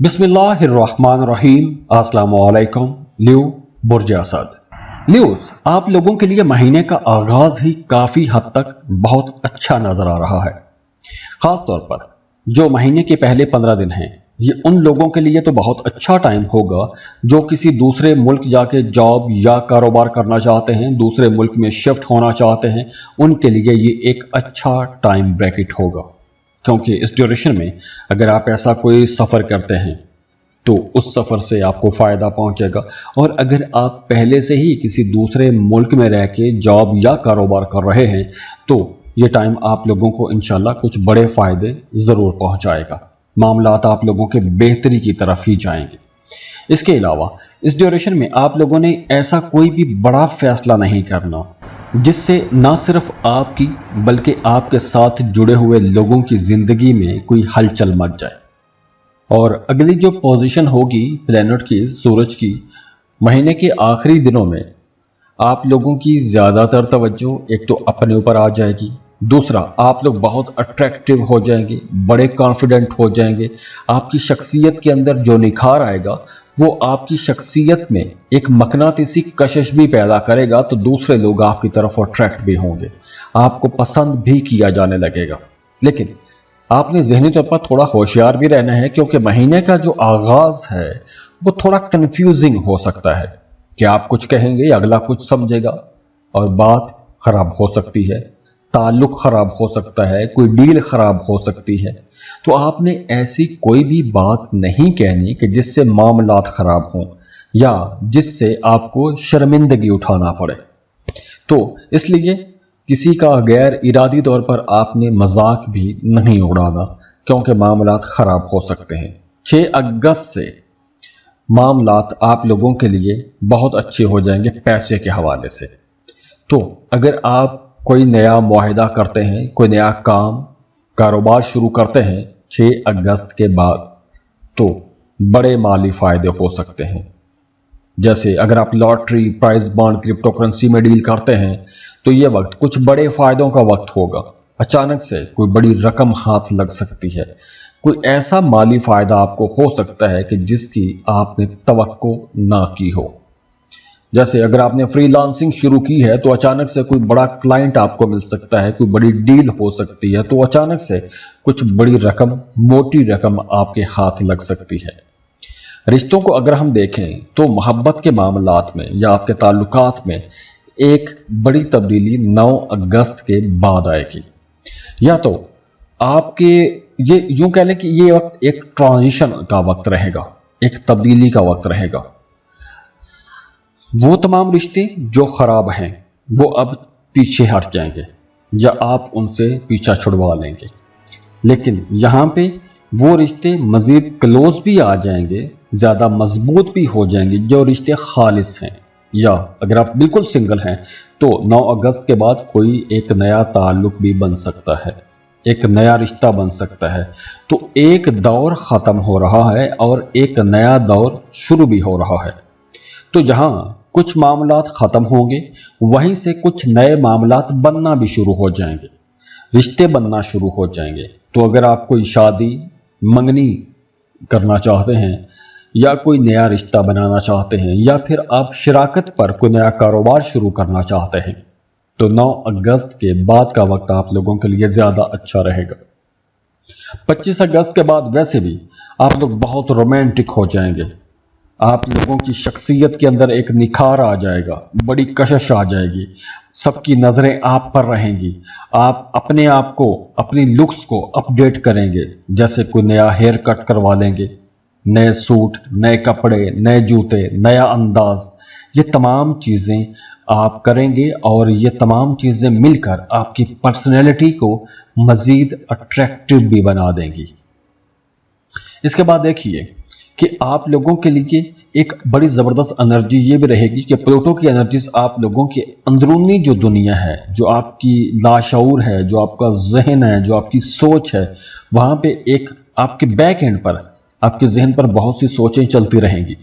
बिस्मिल्लाहिर्रहमानिर्रहीम। अस्सलाम वालेकुम। लियो बुर्ज असद। लियोस, आप लोगों के लिए महीने का आगाज ही काफी हद तक बहुत अच्छा नजर आ रहा है। खास तौर पर जो महीने के पहले 15 दिन हैं, ये उन लोगों के लिए तो बहुत अच्छा टाइम होगा जो किसी दूसरे मुल्क जाके जॉब या कारोबार करना चाहते हैं, दूसरे मुल्क में शिफ्ट होना चाहते हैं। उनके लिए ये एक अच्छा टाइम ब्रैकेट होगा, क्योंकि इस ड्यूरेशन में अगर आप ऐसा कोई सफ़र करते हैं तो उस सफ़र से आपको फ़ायदा पहुंचेगा। और अगर आप पहले से ही किसी दूसरे मुल्क में रह के जॉब या कारोबार कर रहे हैं तो ये टाइम आप लोगों को इंशाल्लाह कुछ बड़े फ़ायदे ज़रूर पहुंचाएगा। मामलात आप लोगों के बेहतरी की तरफ ही जाएंगे। इसके अलावा इस ड्यूरेशन में आप लोगों ने ऐसा कोई भी बड़ा फैसला नहीं करना जिससे ना सिर्फ आपकी बल्कि आपके साथ जुड़े हुए लोगों की ज़िंदगी में कोई हलचल मच जाए। और अगली जो पोजीशन होगी प्लैनेट की, सूरज की, महीने के आखिरी दिनों में आप लोगों की ज़्यादातर तवज्जो एक तो अपने ऊपर आ जाएगी, दूसरा आप लोग बहुत अट्रैक्टिव हो जाएंगे, बड़े कॉन्फिडेंट हो जाएंगे। आपकी शख्सियत के अंदर जो निखार आएगा वो आपकी शख्सियत में एक मकनातीसी कशिश भी पैदा करेगा, तो दूसरे लोग आपकी तरफ अट्रैक्ट भी होंगे, आपको पसंद भी किया जाने लगेगा। लेकिन आपने ज़हनी तौर पर थोड़ा होशियार भी रहना है, क्योंकि महीने का जो आगाज़ है वो थोड़ा कंफ्यूजिंग हो सकता है कि आप कुछ कहेंगे, अगला कुछ समझेगा और बात खराब हो सकती है, ताल्लुक खराब हो सकता है, कोई डील खराब हो सकती है। तो आपने ऐसी कोई भी बात नहीं कहनी कि जिससे मामलात खराब हों या जिससे आपको शर्मिंदगी उठाना पड़े। तो इसलिए किसी का गैर इरादी तौर पर आपने मजाक भी नहीं उड़ाना, क्योंकि मामलात खराब हो सकते हैं। 6 अगस्त से मामलात आप लोगों के लिए बहुत अच्छे हो जाएंगे पैसे के हवाले से। तो अगर आप कोई नया मुआहिदा करते हैं, कोई नया काम कारोबार शुरू करते हैं 6 अगस्त के बाद, तो बड़े माली फायदे हो सकते हैं। जैसे अगर आप lottery, prize bond, crypto currency में डील करते हैं तो ये वक्त कुछ बड़े फायदों का वक्त होगा। अचानक से कोई बड़ी रकम हाथ लग सकती है, कोई ऐसा माली फायदा आपको हो सकता है कि जिसकी आपने तवक्को ना की हो। जैसे अगर आपने फ्रीलांसिंग शुरू की है तो अचानक से कोई बड़ा क्लाइंट आपको मिल सकता है, कोई बड़ी डील हो सकती है, तो अचानक से कुछ बड़ी रकम, मोटी रकम आपके हाथ लग सकती है। रिश्तों को अगर हम देखें तो मोहब्बत के मामलात में या आपके ताल्लुकात में एक बड़ी तब्दीली 9 अगस्त के बाद आएगी। या तो आपके ये यूं कह लें कि ये वक्त एक ट्रांजिशन का वक्त रहेगा, एक तब्दीली का वक्त रहेगा। वो तमाम रिश्ते जो खराब हैं वो अब पीछे हट जाएंगे या आप उनसे पीछा छुड़वा लेंगे। लेकिन यहाँ पे वो रिश्ते मज़ीद क्लोज भी आ जाएंगे, ज़्यादा मजबूत भी हो जाएंगे जो रिश्ते खालिस हैं। या अगर आप बिल्कुल सिंगल हैं तो 9 अगस्त के बाद कोई एक नया ताल्लुक भी बन सकता है, एक नया रिश्ता बन सकता है। तो एक दौर ख़त्म हो रहा है और एक नया दौर शुरू भी हो रहा है। तो जहाँ कुछ मामलात ख़त्म होंगे वहीं से कुछ नए मामलात बनना भी शुरू हो जाएंगे, रिश्ते बनना शुरू हो जाएंगे। तो अगर आप कोई शादी, मंगनी करना चाहते हैं या कोई नया रिश्ता बनाना चाहते हैं या फिर आप शराकत पर कोई नया कारोबार शुरू करना चाहते हैं तो 9 अगस्त के बाद का वक्त आप लोगों के लिए ज़्यादा अच्छा रहेगा। 25 अगस्त के बाद वैसे भी आप लोग बहुत रोमांटिक हो जाएंगे, आप लोगों की शख्सियत के अंदर एक निखार आ जाएगा, बड़ी कशिश आ जाएगी, सबकी नज़रें आप पर रहेंगी। आप अपने आप को, अपनी लुक्स को अपडेट करेंगे, जैसे कोई नया हेयर कट करवा लेंगे, नए सूट, नए कपड़े, नए जूते, नया अंदाज, ये तमाम चीज़ें आप करेंगे और ये तमाम चीज़ें मिलकर आपकी पर्सनैलिटी को मज़ीद अट्रैक्टिव भी बना देंगी। इसके बाद देखिए कि आप लोगों के लिए एक बड़ी ज़बरदस्त एनर्जी ये भी रहेगी कि प्लूटो की एनर्जीज आप लोगों के अंदरूनी जो दुनिया है, जो आपकी लाशऊर है, जो आपका जहन है, जो आपकी सोच है, वहाँ पे एक आपके बैक एंड पर, आपके जहन पर बहुत सी सोचें चलती रहेंगी।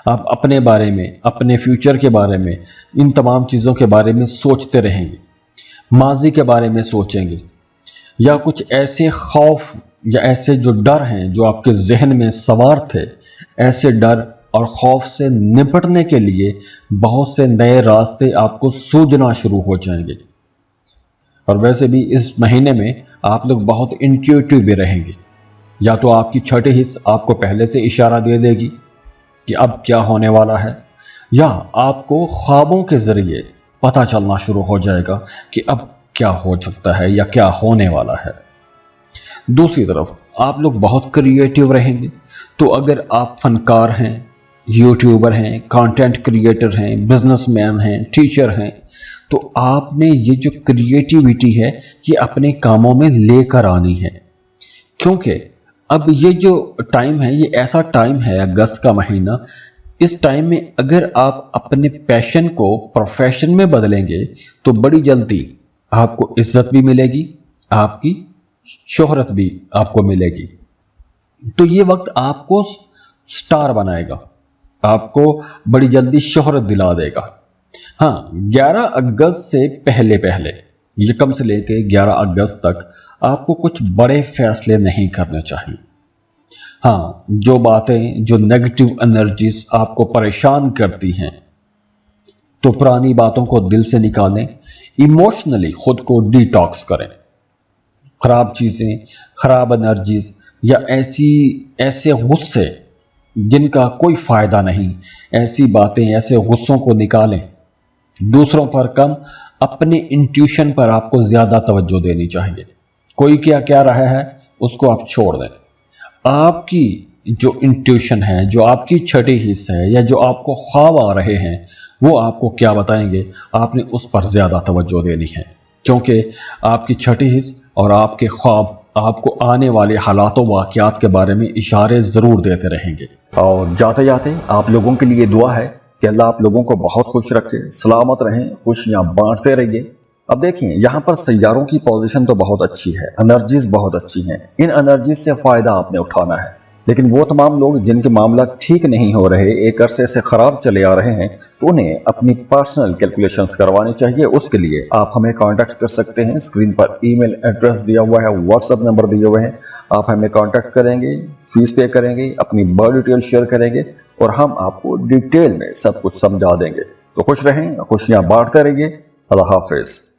आप अपने बारे में, अपने फ्यूचर के बारे में, इन तमाम चीज़ों के बारे में सोचते रहेंगे, माजी के बारे में सोचेंगे या कुछ ऐसे खौफ یا ایسے جو ڈر ہیں جو آپ کے ذہن میں سوار تھے، ایسے ڈر اور خوف سے نپٹنے کے لیے بہت سے نئے راستے آپ کو سوجنا شروع ہو جائیں گے۔ اور ویسے بھی اس مہینے میں آپ لوگ بہت انٹیوٹیو بھی رہیں گے، یا تو آپ کی چھٹی حص آپ کو پہلے سے اشارہ دے دے گی کہ اب کیا ہونے والا ہے، یا آپ کو خوابوں کے ذریعے پتہ چلنا شروع ہو جائے گا کہ اب کیا ہو سکتا ہے یا کیا ہونے والا ہے۔ دوسری طرف آپ لوگ بہت کریٹیو رہیں گے، تو اگر آپ فنکار ہیں، یوٹیوبر ہیں، کانٹینٹ کریٹر ہیں، بزنس مین ہیں، ٹیچر ہیں، تو آپ نے یہ جو کریٹیوٹی ہے یہ اپنے کاموں میں لے کر آنی ہے، کیونکہ اب یہ جو ٹائم ہے یہ ایسا ٹائم ہے، اگست کا مہینہ، اس ٹائم میں اگر آپ اپنے پیشن کو پروفیشن میں بدلیں گے تو بڑی جلدی آپ کو عزت بھی ملے گی، آپ کی شہرت بھی آپ کو ملے گی۔ تو یہ وقت آپ کو سٹار بنائے گا، آپ کو بڑی جلدی شہرت دلا دے گا۔ ہاں، 11 اگست سے پہلے یکم سے لے کے 11 اگست تک آپ کو کچھ بڑے فیصلے نہیں کرنے چاہیے۔ ہاں، جو باتیں، جو نیگیٹو انرجیز آپ کو پریشان کرتی ہیں، تو پرانی باتوں کو دل سے نکالیں، ایموشنلی خود کو ڈی ٹاکس کریں۔ خراب چیزیں، خراب انرجیز یا ایسے غصے جن کا کوئی فائدہ نہیں، ایسی باتیں، ایسے غصوں کو نکالیں۔ دوسروں پر کم، اپنی انٹیوشن پر آپ کو زیادہ توجہ دینی چاہیے۔ کوئی کیا رہا ہے اس کو آپ چھوڑ دیں۔ آپ کی جو انٹیوشن ہے، جو آپ کی چھٹی حص ہے، یا جو آپ کو خواب آ رہے ہیں، وہ آپ کو کیا بتائیں گے، آپ نے اس پر زیادہ توجہ دینی ہے، کیونکہ آپ کی چھٹی حص اور آپ کے خواب آپ کو آنے والے حالات و واقعات کے بارے میں اشارے ضرور دیتے رہیں گے۔ اور جاتے جاتے آپ لوگوں کے لیے دعا ہے کہ اللہ آپ لوگوں کو بہت خوش رکھے، سلامت رہیں، خوشیاں بانٹتے رہیے۔ اب دیکھیں، یہاں پر سیاروں کی پوزیشن تو بہت اچھی ہے، انرجیز بہت اچھی ہیں، ان انرجیز سے فائدہ آپ نے اٹھانا ہے۔ لیکن وہ تمام لوگ جن کے معاملات ٹھیک نہیں ہو رہے، ایک عرصے سے خراب چلے آ رہے ہیں، تو انہیں اپنی پرسنل کیلکولیشنز کروانی چاہیے۔ اس کے لیے آپ ہمیں کانٹیکٹ کر سکتے ہیں، اسکرین پر ای میل ایڈریس دیا ہوا ہے، واٹس ایپ نمبر دیے ہوئے ہیں، آپ ہمیں کانٹیکٹ کریں گے، فیس پے کریں گے، اپنی برتھ ڈیٹیل شیئر کریں گے، اور ہم آپ کو ڈیٹیل میں سب کچھ سمجھا دیں گے۔ تو خوش رہیں، خوشیاں بانٹتے رہیے۔ اللہ حافظ۔